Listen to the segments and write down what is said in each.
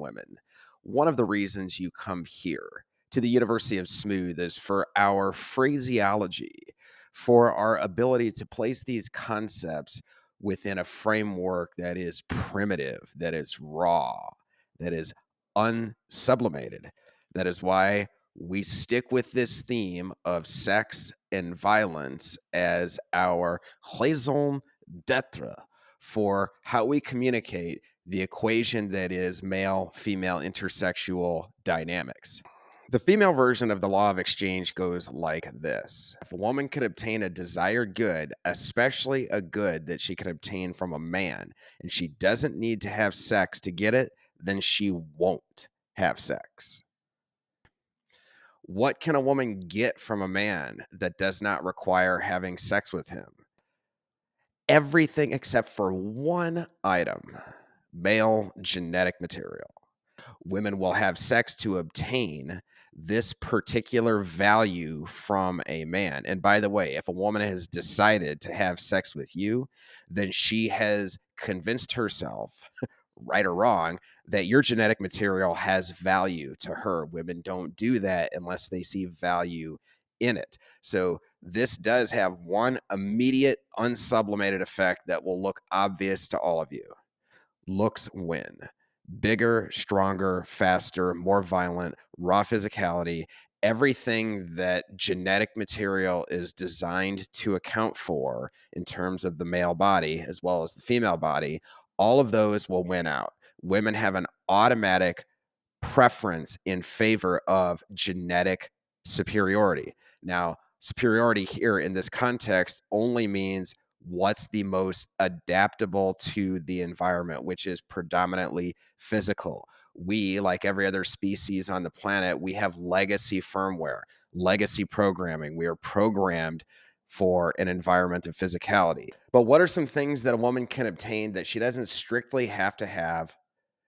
women. One of the reasons you come here to the University of Smooth is for our phraseology, for our ability to place these concepts within a framework that is primitive, that is raw, that is unsublimated. That is why we stick with this theme of sex and violence as our raison d'etre for how we communicate the equation that is male female intersexual dynamics. The female version of the law of exchange goes like this. If a woman could obtain a desired good, especially a good that she can obtain from a man, and she doesn't need to have sex to get it, then she won't have sex. What can a woman get from a man that does not require having sex with him? Everything except for one item: male genetic material. Women will have sex to obtain this particular value from a man. And by the way, if a woman has decided to have sex with you, then she has convinced herself, right or wrong, that your genetic material has value to her. Women don't do that unless they see value in it. So this does have one immediate unsublimated effect that will look obvious to all of you. Looks win. Bigger, stronger, faster, more violent, raw physicality, everything that genetic material is designed to account for in terms of the male body as well as the female body, all of those will win out. Women have an automatic preference in favor of genetic superiority. Now, superiority here in this context only means what's the most adaptable to the environment, which is predominantly physical. We, like every other species on the planet, we have legacy firmware, legacy programming. We are programmed for an environment of physicality. But what are some things that a woman can obtain that she doesn't strictly have to have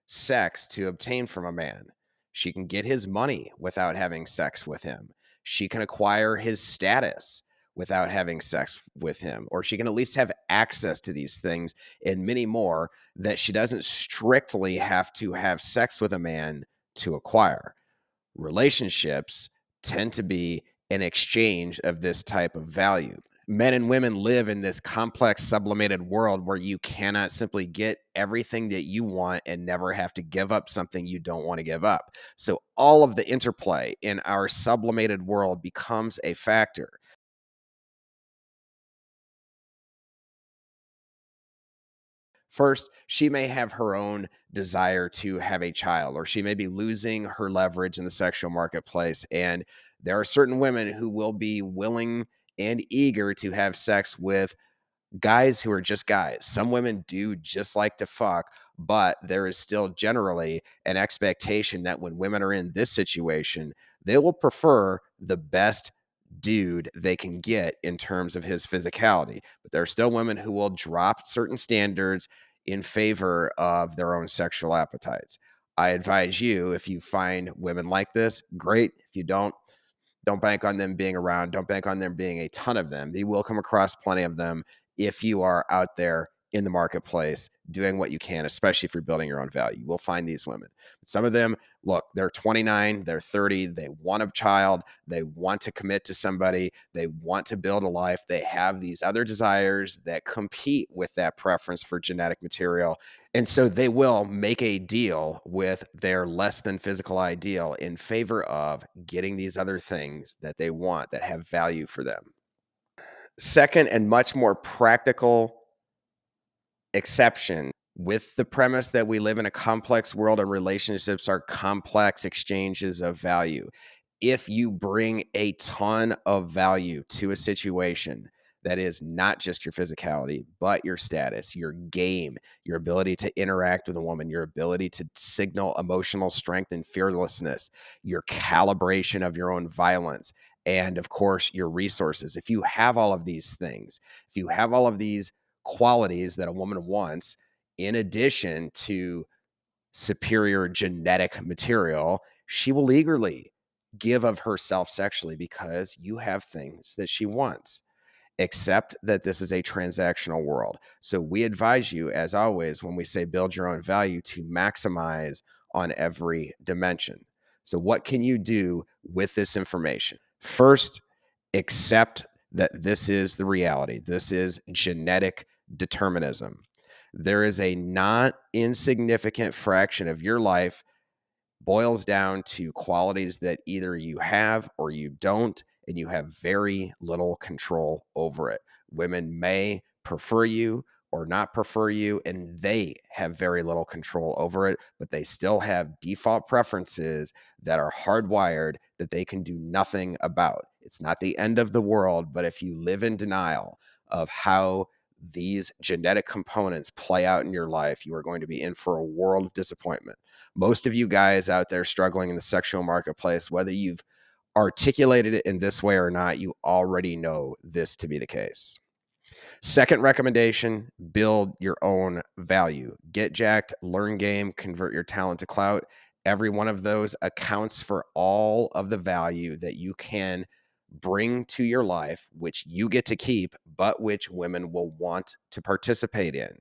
sex to obtain from a man? She can get his money without having sex with him. She can acquire his status without having sex with him, or she can at least have access to these things and many more that she doesn't strictly have to have sex with a man to acquire. Relationships tend to be an exchange of this type of value. Men and women live in this complex, sublimated world where you cannot simply get everything that you want and never have to give up something you don't want to give up. So all of the interplay in our sublimated world becomes a factor. First, she may have her own desire to have a child, or she may be losing her leverage in the sexual marketplace. And there are certain women who will be willing and eager to have sex with guys who are just guys. Some women do just like to fuck, but there is still generally an expectation that when women are in this situation, they will prefer the best dude they can get in terms of his physicality. But there are still women who will drop certain standards in favor of their own sexual appetites. I advise you, if you find women like this, great. If you don't bank on them being around. Don't bank on there being a ton of them. You will come across plenty of them if you are out there in the marketplace doing what you can, especially if you're building your own value. You will find these women. Some of them, look, they're 29, they're 30, they want a child, they want to commit to somebody, they want to build a life. They have these other desires that compete with that preference for genetic material. And so they will make a deal with their less than physical ideal in favor of getting these other things that they want that have value for them. Second, and much more practical exception, with the premise that we live in a complex world and relationships are complex exchanges of value. If you bring a ton of value to a situation that is not just your physicality, but your status, your game, your ability to interact with a woman, your ability to signal emotional strength and fearlessness, your calibration of your own violence, and of course, your resources. If you have all of these things, if you have all of these qualities that a woman wants, in addition to superior genetic material, she will eagerly give of herself sexually because you have things that she wants. Except that this is a transactional world. So we advise you, as always, when we say build your own value, to maximize on every dimension. So, what can you do with this information? First, accept that this is the reality. This is genetic determinism. There is a not insignificant fraction of your life boils down to qualities that either you have or you don't, and you have very little control over it. Women may prefer you or not prefer you, and they have very little control over it, but they still have default preferences that are hardwired that they can do nothing about. It's not the end of the world, but if you live in denial of how these genetic components play out in your life, you are going to be in for a world of disappointment. Most of you guys out there struggling in the sexual marketplace, whether you've articulated it in this way or not, you already know this to be the case. Second recommendation, build your own value. Get jacked, learn game, convert your talent to clout. Every one of those accounts for all of the value that you can bring to your life, which you get to keep, but which women will want to participate in.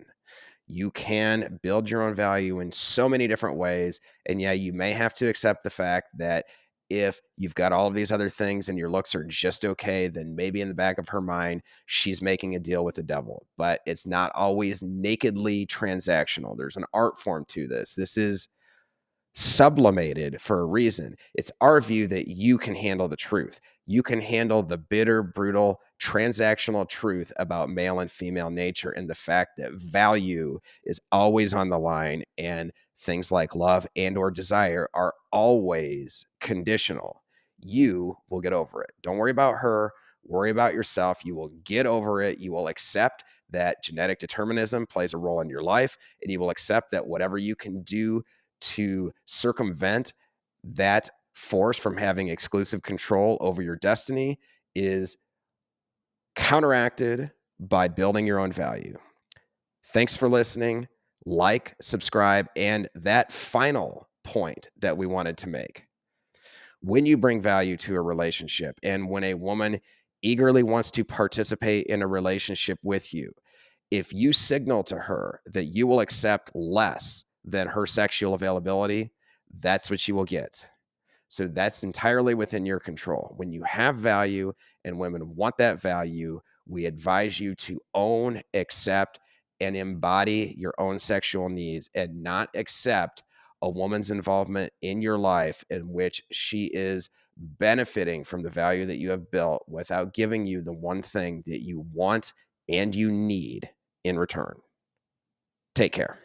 You can build your own value in so many different ways. And yeah, you may have to accept the fact that if you've got all of these other things and your looks are just okay, then maybe in the back of her mind, she's making a deal with the devil. But it's not always nakedly transactional. There's an art form to this. This is sublimated for a reason. It's our view that you can handle the truth. You can handle the bitter, brutal, transactional truth about male and female nature and the fact that value is always on the line and things like love and or desire are always conditional. You will get over it. Don't worry about her. Worry about yourself. You will get over it. You will accept that genetic determinism plays a role in your life, and you will accept that whatever you can do to circumvent that force from having exclusive control over your destiny is counteracted by building your own value. Thanks for listening. Like, subscribe, and that final point that we wanted to make. When you bring value to a relationship and when a woman eagerly wants to participate in a relationship with you, if you signal to her that you will accept less than her sexual availability, that's what you will get. So that's entirely within your control. When you have value and women want that value, we advise you to own, accept, and embody your own sexual needs and not accept a woman's involvement in your life in which she is benefiting from the value that you have built without giving you the one thing that you want and you need in return. Take care.